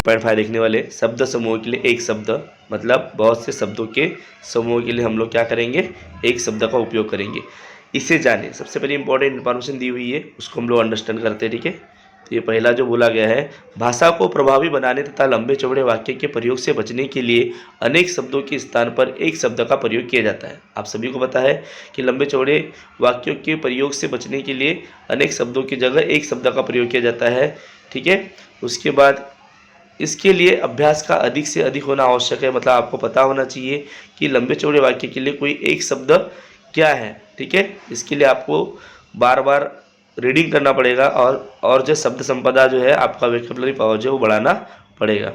2.5 देखने वाले शब्द समूह के लिए एक शब्द, मतलब बहुत से शब्दों के समूह के लिए हम लोग क्या करेंगे, एक शब्द का उपयोग करेंगे। इसे जाने, सबसे पहले इंपॉर्टेंट इन्फॉर्मेशन दी हुई है, उसको हम लोग अंडरस्टैंड करते हैं। ठीक है, तो ये पहला जो बोला गया है, भाषा को प्रभावी बनाने तथा लंबे चौड़े वाक्य के प्रयोग से बचने के लिए अनेक शब्दों के स्थान पर एक शब्द का प्रयोग किया जाता है। आप सभी को पता है कि लंबे चौड़े वाक्यों के प्रयोग से बचने के लिए अनेक शब्दों की जगह एक शब्द का प्रयोग किया जाता है। ठीक है, उसके बाद इसके लिए अभ्यास का अधिक से अधिक होना आवश्यक है, मतलब आपको पता होना चाहिए कि लंबे चौड़े वाक्य के लिए कोई एक शब्द क्या है। ठीक है, इसके लिए आपको बार बार रीडिंग करना पड़ेगा और जो शब्द संपदा जो है, आपका वोकैबुलरी पावर जो है वो बढ़ाना पड़ेगा।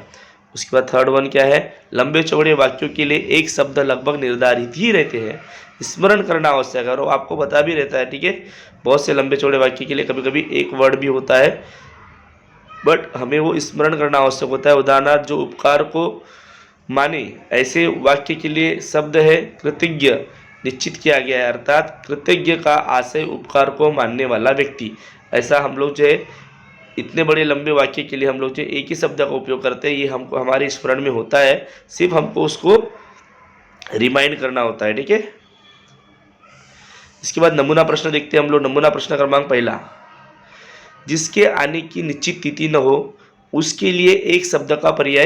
उसके बाद थर्ड वन क्या है, लंबे चौड़े वाक्यों के लिए एक शब्द लगभग निर्धारित ही रहते हैं, स्मरण करना आवश्यक है और वो आपको पता भी रहता है। ठीक है, बहुत से लंबे चौड़े वाक्य के लिए कभी कभी एक वर्ड भी होता है, बट हमें वो स्मरण करना आवश्यक होता है। उदाहरणार्थ, जो उपकार को माने, ऐसे वाक्य के लिए शब्द है कृतज्ञ निश्चित किया गया है, अर्थात कृतज्ञ का आशय उपकार को मानने वाला व्यक्ति। ऐसा हम लोग जो है इतने बड़े लंबे वाक्य के लिए हम लोग जो एक ही शब्द का उपयोग करते हैं, ये हमको हमारे स्मरण में होता है, सिर्फ हमको उसको रिमाइंड करना होता है। ठीक है, इसके बाद नमूना प्रश्न देखते हैं हम लोग। नमूना प्रश्न क्रमांक पहला, जिसके आने की निश्चित तिथि न हो उसके लिए एक शब्द का पर्याय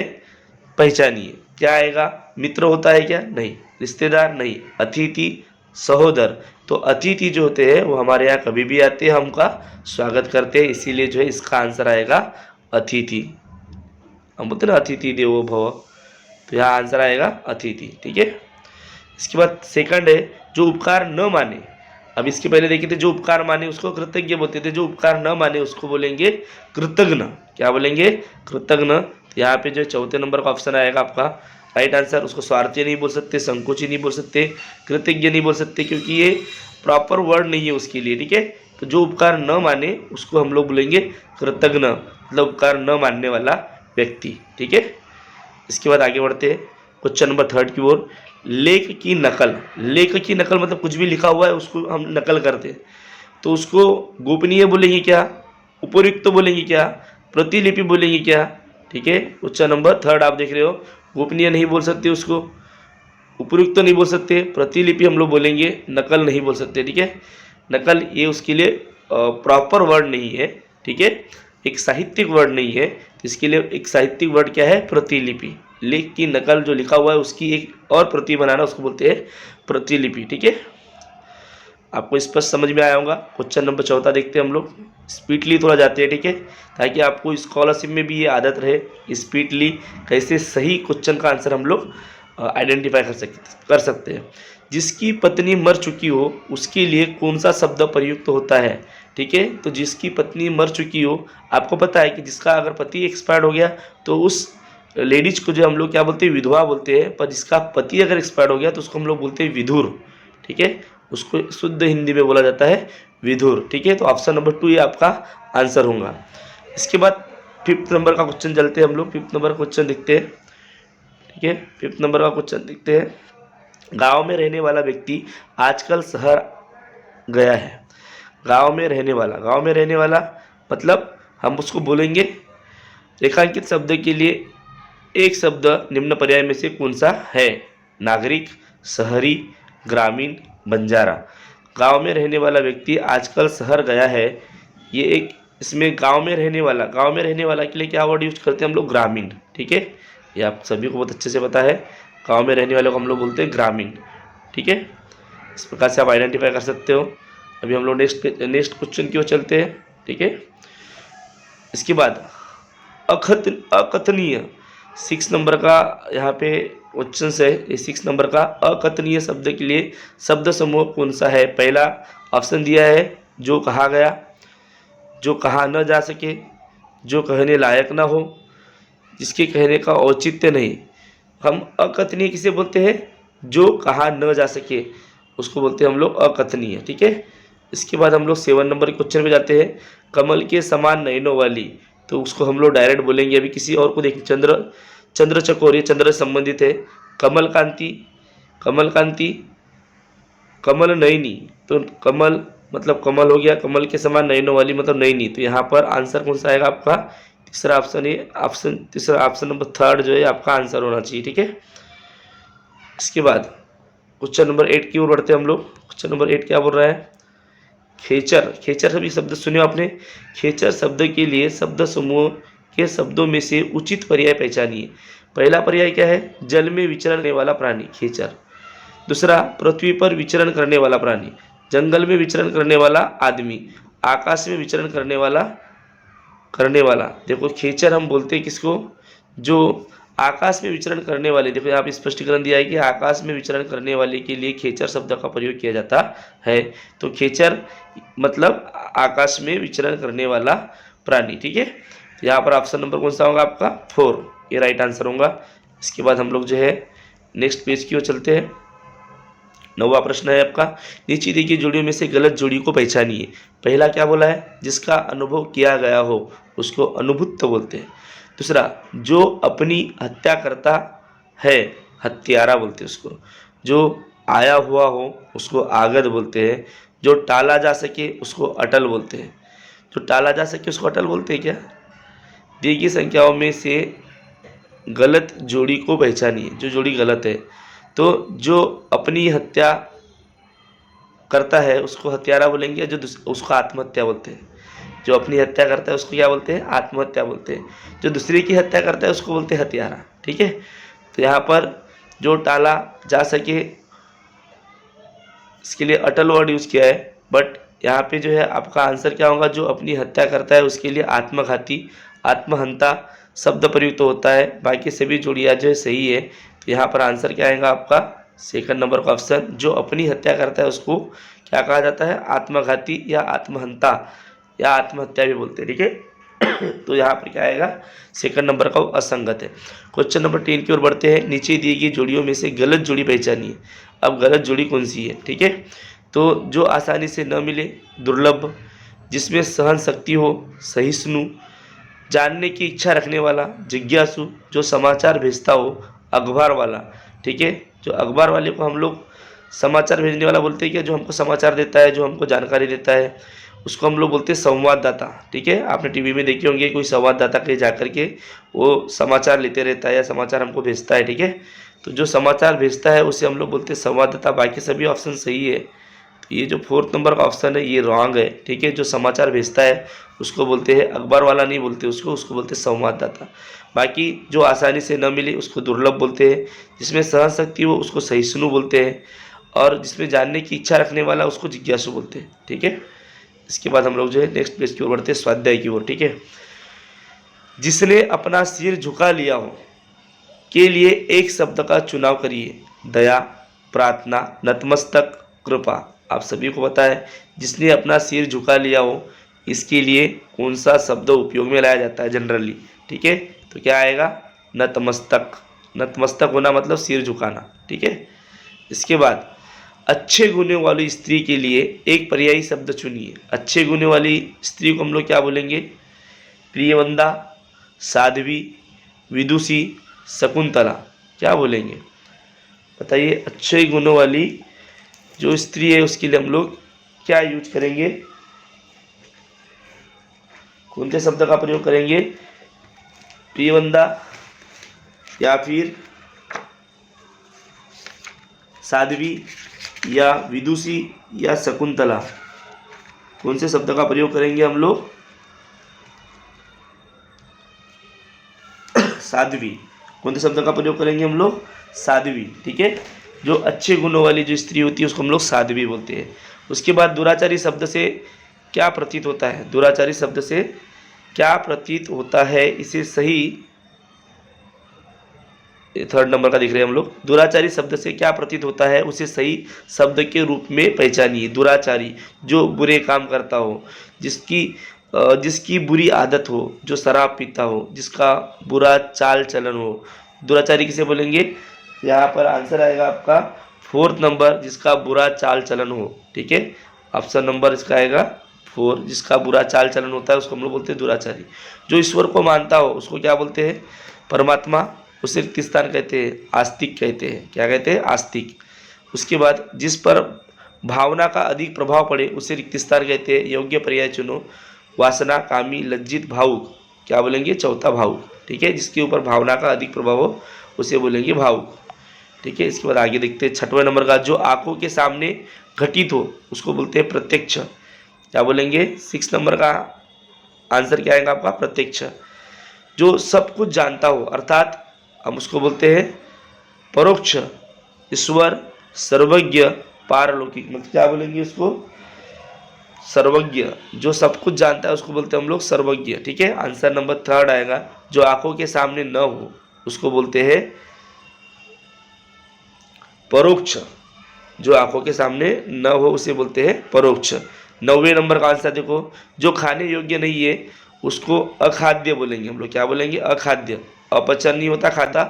पहचानिए। क्या आएगा, मित्र होता है क्या, नहीं। रिश्तेदार, नहीं। अतिथि, सहोदर, तो अतिथि जो होते हैं वो हमारे यहाँ कभी भी आते हैं, हम उनका स्वागत करते हैं, इसीलिए जो है इसका आंसर आएगा अतिथि। हम बोलते ना अतिथि देवो भव, तो यहाँ आंसर आएगा अतिथि। ठीक है, इसके बाद सेकंड है, जो उपकार न माने। अब इसके पहले देखे थे, जो उपकार माने उसको कृतज्ञ बोलते थे, जो उपकार न माने उसको बोलेंगे कृतज्ञ। क्या बोलेंगे, कृतज्ञ। तो यहाँ पे जो चौथे नंबर का ऑप्शन आएगा आपका राइट आंसर। उसको स्वार्थी नहीं बोल सकते, संकोची नहीं बोल सकते, कृतज्ञ नहीं बोल सकते, क्योंकि ये प्रॉपर वर्ड नहीं है उसके लिए। ठीक है, तो जो उपकार न माने उसको हम लोग बोलेंगे कृतज्ञ, मतलब उपकार न मानने वाला व्यक्ति। ठीक है, इसके बाद आगे बढ़ते हैं क्वेश्चन नंबर थर्ड की ओर। लेख की नकल, लेख की नकल मतलब कुछ भी लिखा हुआ है उसको हम नकल करते हैं, तो उसको गोपनीय बोलेंगे क्या, उपयुक्त बोलेंगे क्या, प्रतिलिपि बोलेंगे क्या। ठीक है, क्वेश्चन नंबर थर्ड आप देख रहे हो, गोपनीय नहीं बोल सकते उसको, उपयुक्त नहीं बोल सकते, प्रतिलिपि हम लोग बोलेंगे, नकल नहीं बोल सकते। ठीक है, नकल ये उसके लिए प्रॉपर वर्ड नहीं है। ठीक है, एक साहित्यिक वर्ड नहीं है, तो इसके लिए एक साहित्यिक वर्ड क्या है, प्रतिलिपि। लेख की नकल जो लिखा हुआ है उसकी एक और प्रति बनाना, उसको बोलते हैं प्रतिलिपि। ठीक है, आपको स्पष्ट समझ में आया होगा। क्वेश्चन नंबर चौथा देखते हैं हम लोग, स्पीडली थोड़ा जाते हैं। ठीक है, ताकि आपको स्कॉलरशिप में भी ये आदत रहे, स्पीडली कैसे सही क्वेश्चन का आंसर हम लोग आइडेंटिफाई कर सकते हैं। जिसकी पत्नी मर चुकी हो उसके लिए कौन सा शब्द प्रयुक्त होता है। ठीक है, तो जिसकी पत्नी मर चुकी हो, आपको पता है कि जिसका अगर पति एक्सपायर्ड हो गया तो उस लेडीज को जो हम लोग क्या बोलते हैं, विधवा बोलते हैं, पर जिसका पति अगर एक्सपायर्ड हो गया तो उसको हम लोग बोलते हैं विधुर। ठीक है, उसको शुद्ध हिंदी में बोला जाता है विधुर। ठीक है, तो ऑप्शन नंबर 2 ये आपका आंसर होगा। इसके बाद फिफ्थ नंबर का क्वेश्चन चलते हैं हम लोग, फिफ्थ नंबर क्वेश्चन देखते हैं। ठीक है, फिफ्थ नंबर का क्वेश्चन देखते हैं। गांव में रहने वाला व्यक्ति आजकल शहर गया है। गांव में रहने वाला, गांव में रहने वाला मतलब हम उसको बोलेंगे, रेखांकित शब्द के लिए एक शब्द निम्न पर्याय में से कौन सा है। नागरिक, शहरी, ग्रामीण, बंजारा। गांव में रहने वाला व्यक्ति आजकल शहर गया है, ये एक, इसमें गांव में रहने वाला, गांव में रहने वाला के लिए क्या वर्ड यूज करते हैं हम लोग, ग्रामीण। ठीक है, ये आप सभी को बहुत अच्छे से पता है, गांव में रहने वाले को हम लोग बोलते हैं ग्रामीण। ठीक है, इस प्रकार से आप आइडेंटिफाई कर सकते हो। अभी हम लोग नेक्स्ट क्वेश्चन की ओर चलते हैं। ठीक है, इसके बाद अकथनीय 6 नंबर का यहाँ पे क्वेश्चन है, ये 6 नंबर का अकथनीय शब्द के लिए शब्द समूह कौन सा है। पहला ऑप्शन दिया है जो कहा गया, जो कहा न जा सके, जो कहने लायक ना हो, जिसके कहने का औचित्य नहीं। हम अकथनीय किसे बोलते हैं, जो कहा न जा सके उसको बोलते हैं हम लोग अकथनीय। ठीक है, इसके बाद हम लोग 7 नंबर के क्वेश्चन पे जाते हैं। कमल के समान नयनों वाली, तो उसको हम लोग डायरेक्ट बोलेंगे। अभी किसी और को देखें, चंद्र चकोर, ये चंद्र से संबंधित है। कमल कांति, कमल कांति, कमल नयनी, तो कमल मतलब कमल हो गया, कमल के समान नयनों वाली मतलब नयनी, तो यहाँ पर आंसर कौन सा आएगा आपका, तीसरा ऑप्शन ये तीसरा ऑप्शन नंबर थर्ड जो है आपका आंसर होना चाहिए। ठीक है, इसके बाद क्वेश्चन नंबर 8 की ओर बढ़ते हैं हम लोग। क्वेश्चन नंबर 8 क्या बोल रहा है? खेचर। खेचर सभी शब्द सुने आपने। खेचर शब्द के लिए शब्द समूह के शब्दों में से उचित पर्याय पहचानिए। पहला पर्याय क्या है? जल में विचरण करने वाला प्राणी, खेचर। दूसरा, पृथ्वी पर विचरण करने वाला प्राणी। जंगल में विचरण करने वाला आदमी। आकाश में विचरण करने वाला। देखो खेचर हम बोलते हैं किसको? जो आकाश में विचरण करने वाले। देखो यहाँ पे स्पष्टीकरण दिया है कि आकाश में विचरण करने वाले के लिए खेचर शब्द का प्रयोग किया जाता है। तो खेचर मतलब आकाश में विचरण करने वाला प्राणी। ठीक है, तो यहाँ पर ऑप्शन नंबर कौन सा होगा आपका? 4, ये राइट आंसर होगा। इसके बाद हम लोग जो है नेक्स्ट पेज की ओर चलते हैं। 9वां प्रश्न है आपका, नीचे दी गई जोड़ियों में से गलत जोड़ी को पहचानिए। पहला क्या बोला है? जिसका अनुभव किया गया हो उसको अनुभूत बोलते हैं। दूसरा, जो अपनी हत्या करता है हत्यारा बोलते हैं उसको। जो आया हुआ हो उसको आगत बोलते हैं। जो टाला जा सके उसको अटल बोलते हैं। जो टाला जा सके उसको अटल बोलते हैं क्या? दी गई संख्याओं में से गलत जोड़ी को पहचानिए। जो जोड़ी गलत है, तो जो अपनी हत्या करता है उसको हत्यारा बोलेंगे, जो उसको आत्महत्या बोलते हैं। जो अपनी हत्या करता है उसको क्या बोलते हैं? आत्महत्या बोलते हैं। जो दूसरे की हत्या करता है उसको बोलते हैं हत्यारा। ठीक है, तो यहाँ पर जो टाला जा सके इसके लिए अटल वर्ड यूज़ किया है, बट यहाँ पे जो है आपका आंसर क्या होगा? जो अपनी हत्या करता है उसके लिए आत्मघाती, आत्महंता शब्द प्रयुक्त होता है। बाकी सभी जोड़ियाँ जो है सही है। तो यहाँ पर आंसर क्या आएगा आपका? सेकंड नंबर का ऑप्शन। जो अपनी हत्या करता है उसको क्या कहा जाता है? आत्मघाती या आत्महंता या आत्महत्या भी बोलते हैं। ठीक है, तो यहाँ पर क्या आएगा? सेकंड नंबर का असंगत है। क्वेश्चन नंबर 10 की ओर बढ़ते हैं। नीचे दी गई जोड़ियों में से गलत जोड़ी पहचानिए। अब गलत जोड़ी कौन सी है? ठीक है, तो जो आसानी से न मिले, दुर्लभ। जिसमें सहन शक्ति हो, सहिष्णु। जानने की इच्छा रखने वाला, जिज्ञासु। जो समाचार भेजता हो, अखबार वाला। ठीक है, जो अखबार वाले को हम लोग समाचार भेजने वाला बोलते हैं क्या? जो हमको समाचार देता है, जो हमको जानकारी देता है, उसको हम लोग बोलते हैं संवाददाता। ठीक है, आपने टीवी में देखे होंगे कोई संवाददाता कहीं जा कर के वो समाचार लेते रहता है या समाचार हमको भेजता है। ठीक है, तो जो समाचार भेजता है उसे हम लोग बोलते हैं संवाददाता। बाकी सभी ऑप्शन सही है। तो ये जो 4th नंबर का ऑप्शन है ये रॉन्ग है। ठीक है, जो समाचार भेजता है उसको बोलते हैं, अखबार वाला नहीं बोलते उसको बोलते हैं संवाददाता। बाकी जो आसानी से न मिले उसको दुर्लभ बोलते हैं। जिसमें सहन शक्ति हो उसको सहिष्णु बोलते हैं। और जिसमें जानने की इच्छा रखने वाला उसको जिज्ञासु बोलते हैं। ठीक है, इसके बाद हम लोग जो है नेक्स्ट पेज की ओर बढ़ते हैं, स्वाध्याय की ओर। ठीक है, जिसने अपना सिर झुका लिया हो के लिए एक शब्द का चुनाव करिए। दया, प्रार्थना, नतमस्तक, कृपा। आप सभी को पता है जिसने अपना सिर झुका लिया हो इसके लिए कौन सा शब्द उपयोग में लाया जाता है जनरली। ठीक है, तो क्या आएगा? नतमस्तक। नतमस्तक होना मतलब सिर झुकाना। ठीक है, इसके बाद अच्छे गुणों वाली स्त्री के लिए एक पर्यायी शब्द चुनिए। अच्छे गुणों वाली स्त्री को हम लोग क्या बोलेंगे? प्रियवंदा, साध्वी, विदुषी, शकुंतला। क्या बोलेंगे बताइए? अच्छे गुणों वाली जो स्त्री है उसके लिए हम लोग क्या यूज करेंगे? कौन से शब्द का प्रयोग करेंगे? प्रियवंदा या फिर साध्वी या विदुषी या शकुंतला? कौन से शब्द का प्रयोग करेंगे हम लोग? साध्वी। कौन से शब्द का प्रयोग करेंगे हम लोग? साध्वी। ठीक है, जो अच्छे गुणों वाली जो स्त्री होती है उसको हम लोग साध्वी बोलते हैं। उसके बाद दुराचारी शब्द से क्या प्रतीत होता है? दुराचारी शब्द से क्या प्रतीत होता है? इसे सही, 3rd नंबर का दिख रहे हैं हम लोग। दुराचारी शब्द से क्या प्रतीत होता है उसे सही शब्द के रूप में पहचानिए। दुराचारी, जो बुरे काम करता हो, जिसकी बुरी आदत हो, जो शराब पीता हो, जिसका बुरा चाल चलन हो, दुराचारी किसे बोलेंगे? यहाँ पर आंसर आएगा आपका 4th नंबर, जिसका बुरा चाल चलन हो। ठीक है, ऑप्शन नंबर इसका आएगा 4, जिसका बुरा चाल चलन होता है उसको हम लोग बोलते हैं दुराचारी। जो ईश्वर को मानता हो उसको क्या बोलते हैं? परमात्मा। उसे रिक्त स्थान कहते हैं, आस्तिक कहते हैं। क्या कहते हैं? आस्तिक। उसके बाद जिस पर भावना का अधिक प्रभाव पड़े उसे रिक्त स्थान कहते हैं। योग्य पर्याय चुनो। वासना, कामी, लज्जित, भावुक। क्या बोलेंगे, चौथा भावुक। ठीक है, जिसके ऊपर भावना का अधिक प्रभाव हो उसे बोलेंगे भावुक। ठीक है, इसके बाद आगे देखते हैं 6वें नंबर का, जो आंखों के सामने घटित हो उसको बोलते हैं प्रत्यक्ष। क्या बोलेंगे, 6 नंबर का आंसर क्या आएगा आपका, प्रत्यक्ष। जो सब कुछ जानता हो अर्थात हम उसको बोलते हैं परोक्ष, ईश्वर, सर्वज्ञ, पारलौकिक। मतलब क्या बोलेंगे उसको, सर्वज्ञ। जो सब कुछ जानता है उसको बोलते हैं हम लोग सर्वज्ञ। ठीक है, आंसर नंबर 3 आएगा, जो आंखों के सामने न हो उसको बोलते हैं परोक्ष। जो आंखों के सामने न हो उसे बोलते हैं परोक्ष। 9वें नंबर का आंसर देखो, जो खाने योग्य नहीं है उसको अखाद्य बोलेंगे हम लोग। क्या बोलेंगे, अखाद्य। अपचन नहीं होता खाता,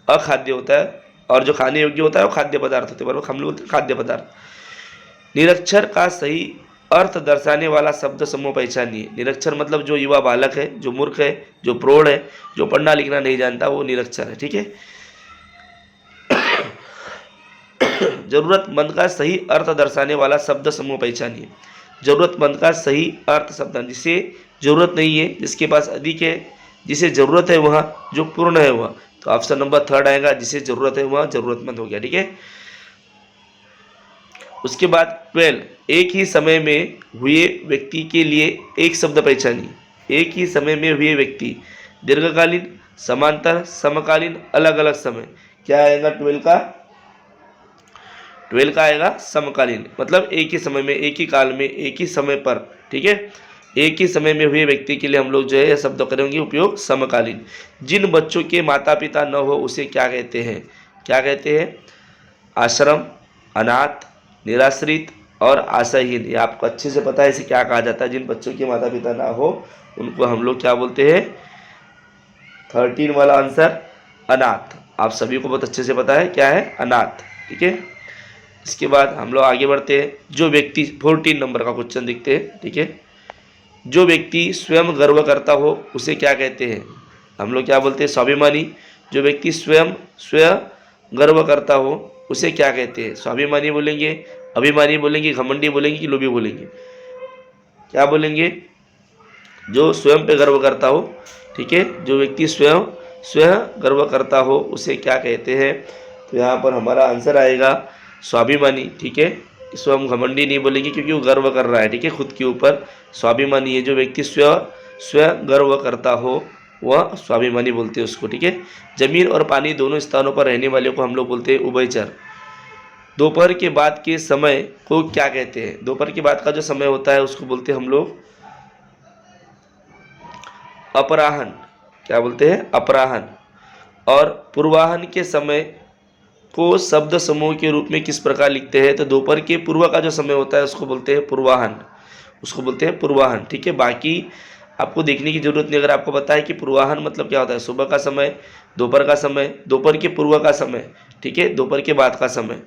अखाद्य होता है, और जो खाने योग्य होता है वो खाद्य पदार्थ होते हैं, बराबर, हम लोग बोलते हैं खाद्य पदार्थ। निरक्षर का सही अर्थ दर्शाने वाला शब्द समूह पहचानिए। निरक्षर मतलब जो युवा बालक है, जो मूर्ख है, जो प्रौढ़ है, जो पढ़ना लिखना नहीं जानता, वो निरक्षर है। ठीक है, जरूरतमंद का सही अर्थ दर्शाने वाला शब्द समूह पहचानिए। जरूरतमंद का सही अर्थ शब्द, जिसे जरूरत नहीं है, जिसके पास अधिक है, जिसे जरूरत है वह, जो पूर्ण है वह। तो ऑप्शन नंबर 3 आएगा, जिसे जरूरत है वह जरूरतमंद हो गया। ठीक है, उसके बाद 12, एक ही समय में हुए व्यक्ति के लिए एक शब्द पहचानिए। एक ही समय में हुए व्यक्ति, दीर्घकालीन, समांतर, समकालीन, अलग अलग समय। क्या आएगा 12 का, 12 का आएगा समकालीन। मतलब एक ही समय में, एक ही काल में, एक ही समय पर। ठीक है, एक ही समय में हुए व्यक्ति के लिए हम लोग जो है यह शब्द करेंगे उपयोग समकालीन। जिन बच्चों के माता पिता न हो उसे क्या कहते हैं, क्या कहते हैं, आश्रम, अनाथ, निराश्रित और आशाहीन। ये आपको अच्छे से पता है इसे क्या कहा जाता है। जिन बच्चों के माता पिता ना हो उनको हम लोग क्या बोलते हैं, 13 वाला आंसर अनाथ। आप सभी को बहुत अच्छे से पता है क्या है, अनाथ। ठीक है, इसके बाद हम लोग आगे बढ़ते हैं। जो व्यक्ति, 14 नंबर का क्वेश्चन देखते हैं। ठीक है, जो व्यक्ति स्वयं गर्व करता हो उसे क्या कहते हैं, हम लोग क्या बोलते हैं, स्वाभिमानी। जो व्यक्ति स्वयं गर्व करता हो उसे क्या कहते हैं, स्वाभिमानी बोलेंगे, अभिमानी बोलेंगे, घमंडी बोलेंगे कि लोभी बोलेंगे, क्या बोलेंगे, जो स्वयं पे गर्व करता हो। ठीक है, जो व्यक्ति स्वयं गर्व करता हो उसे क्या कहते हैं, तो यहाँ पर हमारा आंसर आएगा स्वाभिमानी। ठीक है, इसको हम घमंडी नहीं बोलेंगे क्योंकि वो गर्व कर रहा है। ठीक है, खुद के ऊपर। स्वाभिमानी है जो व्यक्ति स्वयं गर्व करता हो वह स्वाभिमानी बोलते हैं उसको। ठीक है, जमीन और पानी दोनों स्थानों पर रहने वाले को हम लोग बोलते हैं उभयचर। दोपहर के बाद के समय को क्या कहते हैं, दोपहर के बाद का जो समय होता है उसको बोलते हैं हम लोग अपराहन। क्या बोलते हैं, अपराहन। और पूर्वाहन के समय को शब्द समूह के रूप में किस प्रकार लिखते हैं, तो दोपहर के पूर्व का जो समय होता है उसको बोलते हैं पूर्वाहन, उसको बोलते हैं पूर्वाहन। ठीक है, बाकी आपको देखने की जरूरत नहीं, अगर आपको पता है कि पूर्वाहन मतलब क्या होता है, सुबह का समय, दोपहर का समय, दोपहर के पूर्व का समय। ठीक है, दोपहर के बाद का समय।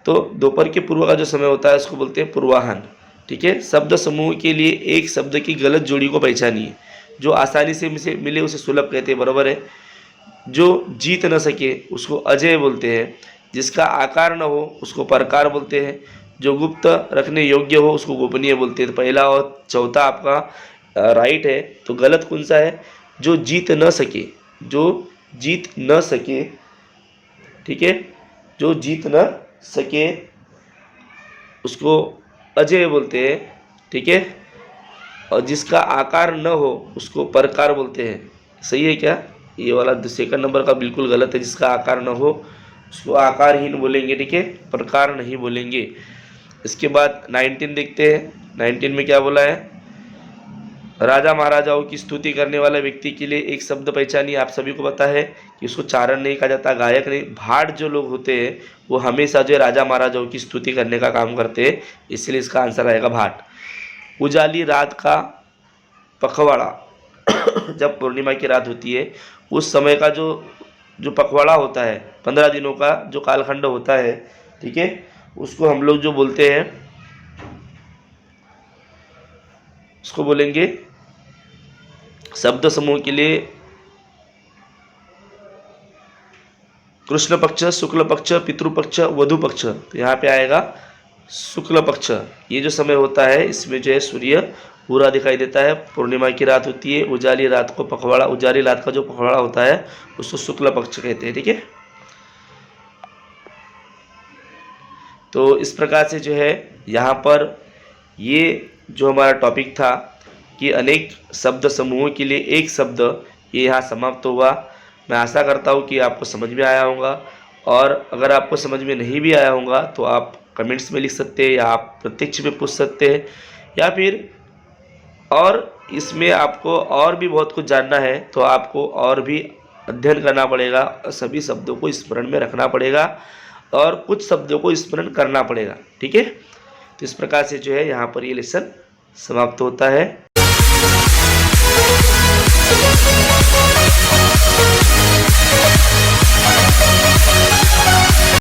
तो दोपहर के पूर्व का जो समय होता है उसको बोलते हैं पूर्वाहन। ठीक है, शब्द समूह के लिए एक शब्द की गलत जोड़ी को पहचानिए। जो आसानी से मिले उसे सुलभ कहते हैं, बराबर है। जो जीत न सके उसको अजय बोलते हैं। जिसका आकार न हो उसको प्रकार बोलते हैं। जो गुप्त रखने योग्य हो उसको गोपनीय बोलते हैं। तो पहला और चौथा आपका राइट है। तो गलत कौन सा है, जो जीत न सके, जो जीत न सके। ठीक है, जो जीत न सके उसको अजय बोलते हैं। ठीक है, और जिसका आकार न हो उसको प्रकार बोलते हैं। सही है क्या, ये वाला सेकंड नंबर का बिल्कुल गलत है। जिसका आकार न हो उसको आकारहीन बोलेंगे। ठीक है, प्रकार नहीं बोलेंगे। इसके बाद 19 देखते हैं। 19 में क्या बोला है, राजा महाराजाओं की स्तुति करने वाले व्यक्ति के लिए एक शब्द पहचानिए। आप सभी को पता है कि उसको चारण नहीं कहा जाता, गायक नहीं, भाट जो लोग होते हैं वो हमेशा जो है राजा महाराजाओं की स्तुति करने का काम करते हैं, इसलिए इसका आंसर आएगा भाट। उजाली रात का पखवाड़ा जब पूर्णिमा की रात होती है उस समय का जो पखवाड़ा होता है, 15 दिनों का जो कालखंड होता है, ठीक है, उसको हम लोग जो बोलते हैं उसको बोलेंगे शब्द समूह के लिए कृष्ण पक्ष, शुक्ल पक्ष, पितृपक्ष, वधु पक्ष। तो यहाँ पे आएगा शुक्ल पक्ष। ये जो समय होता है इसमें जो है सूर्य पूरा दिखाई देता है। पूर्णिमा की रात होती है, उजाली रात को पखवाड़ा, उजाली रात का जो पखवाड़ा होता है उसको शुक्ल पक्ष कहते हैं। ठीक है, तो इस प्रकार से जो है यहाँ पर ये जो हमारा टॉपिक था कि अनेक शब्द समूहों के लिए एक शब्द, ये यहाँ समाप्त हुआ। मैं आशा करता हूँ कि आपको समझ में आया होगा, और अगर आपको समझ में नहीं भी आया होगा तो आप कमेंट्स में लिख सकते हैं, या आप प्रत्यक्ष में पूछ सकते हैं, या फिर और इसमें आपको और भी बहुत कुछ जानना है तो आपको और भी अध्ययन करना पड़ेगा, सभी शब्दों को स्मरण में रखना पड़ेगा और कुछ शब्दों को स्मरण करना पड़ेगा। ठीक है, तो इस प्रकार से जो है यहाँ पर ये लेसन समाप्त होता है।